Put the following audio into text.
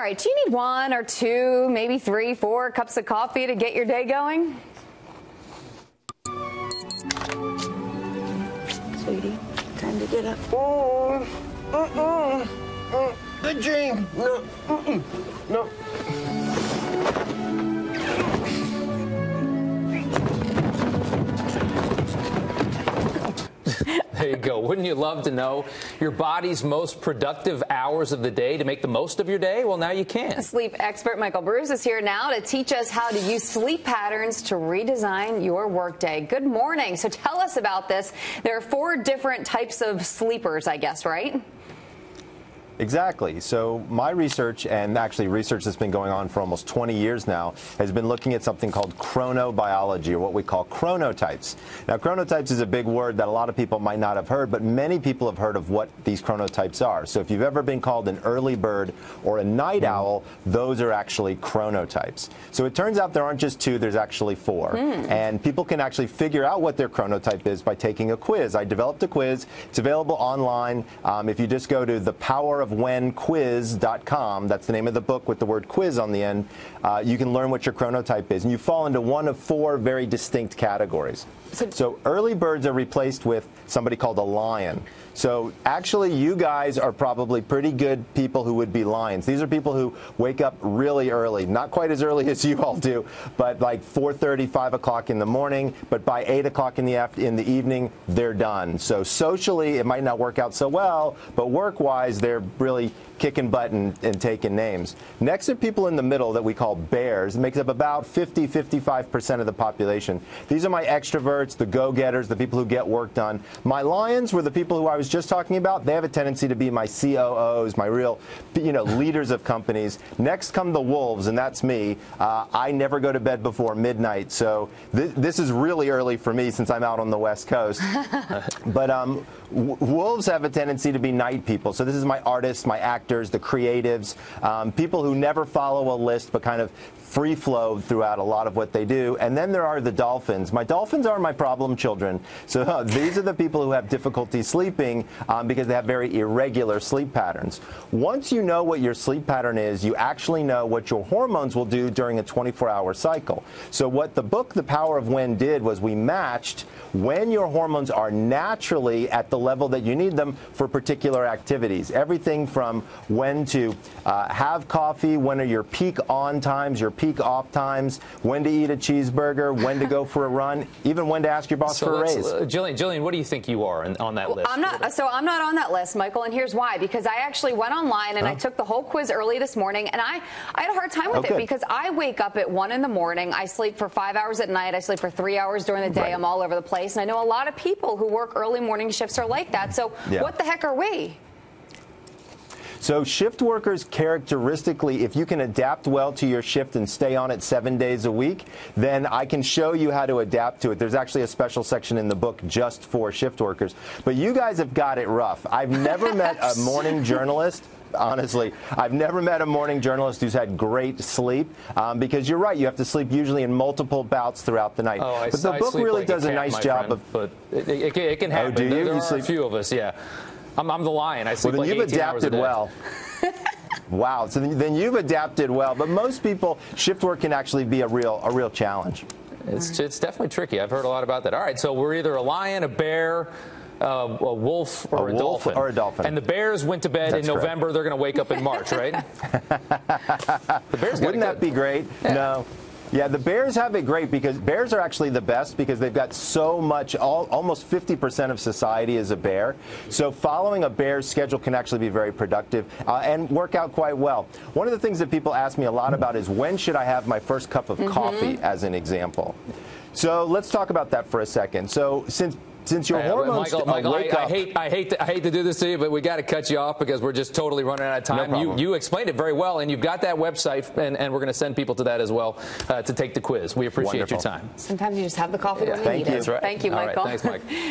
right, do you need 1 or 2, maybe 3, 4 cups of coffee to get your day going? Sweetie, time to get up. Good dream. No, no. There you go. Wouldn't you love to know your body's most productive hours of the day to make the most of your day? Well, now you can. Sleep expert Michael Breus is here now to teach us how to use sleep patterns to redesign your workday. Good morning. So tell us about this. There are 4 different types of sleepers, I guess, right? Exactly. So my research, and actually research that's been going on for almost 20 years now, has been looking at something called chronobiology, or what we call chronotypes. Now, chronotypes is a big word that a lot of people might not have heard, but many people have heard of what these chronotypes are. So if you've ever been called an early bird or a night owl, those are actually chronotypes. So it turns out there aren't just 2, there's actually 4. And people can actually figure out what their chronotype is by taking a quiz. I developed a quiz. It's available online. If you just go to thepowerofwhenquiz.com, that's the name of the book with the word quiz on the end, you can learn what your chronotype is. And you fall into one of 4 very distinct categories. So early birds are replaced with somebody called a lion. So actually, you guys are probably pretty good people who would be lions. These are people who wake up really early, not quite as early as you all do, but like 4:30, 5 o'clock in the morning. But by 8 o'clock in the evening, they're done. So socially, it might not work out so well, but work-wise, they're really kicking butt and taking names. Next are people in the middle that we call bears. It makes up about 50–55% of the population. These are my extroverts, the go-getters, the people who get work done. My lions were the people who I was just talking about. They have a tendency to be my COOs, my real, leaders of companies. Next come the wolves, and that's me. I never go to bed before midnight, so this is really early for me since I'm out on the West Coast. But wolves have a tendency to be night people. So this is my artists, my actors, the creatives, people who never follow a list but kind of free flow throughout a lot of what they do. And then there are the dolphins. My dolphins are my problem children. So these are the people who have difficulty sleeping because they have very irregular sleep patterns. Once you know what your sleep pattern is, you actually know what your hormones will do during a 24-hour cycle. So what the book, The Power of When, did was we matched when your hormones are naturally at the level that you need them for particular activities. Everything from when to have coffee, when are your peak on times, your peak off times, when to eat a cheeseburger, when to go for a run, even when to ask your boss for a raise. Jillian, what do you think you are on that list? I'm not on that list, Michael, and here's why. Because I actually went online and I took the whole quiz early this morning, and I had a hard time with it because I wake up at 1 in the morning, I sleep for 5 hours at night, I sleep for 3 hours during the day, I'm all over the place, and I know a lot of people who work early morning shifts are like that. So what the heck are we? So shift workers, characteristically, if you can adapt well to your shift and stay on it 7 days a week, then I can show you how to adapt to it. There's actually a special section in the book just for shift workers. But you guys have got it rough. I've never met a morning journalist. Honestly, I've never met a morning journalist who's had great sleep because you're right. You have to sleep usually in multiple bouts throughout the night. But the book really does a nice job of. But it can happen. Oh, do you? There are a few of us, yeah. I'm the lion. I sleep like 18 hours a day. Well, wow. So then you've adapted well. But most people, shift work can actually be a real challenge. It's definitely tricky. I've heard a lot about that. All right. So we're either a lion, a bear, a wolf, or a dolphin. Or a dolphin. And the bears went to bed in November. Correct. They're going to wake up in March, right? The bears Wouldn't that be great? Yeah. No. Yeah, the bears have it great because bears are actually the best because they've got so much, almost 50% of society is a bear. So following a bear's schedule can actually be very productive and work out quite well. One of the things that people ask me a lot about is when should I have my first cup of coffee, as an example. So let's talk about that for a second. So since your hormones Michael, I hate to do this to you, but we got to cut you off because we're just totally running out of time. No you explained it very well, and you've got that website, and we're going to send people to that as well to take the quiz. We appreciate your time. Sometimes you just have the coffee when you need it. That's right. Thank you, Michael. All right, thanks, Mike.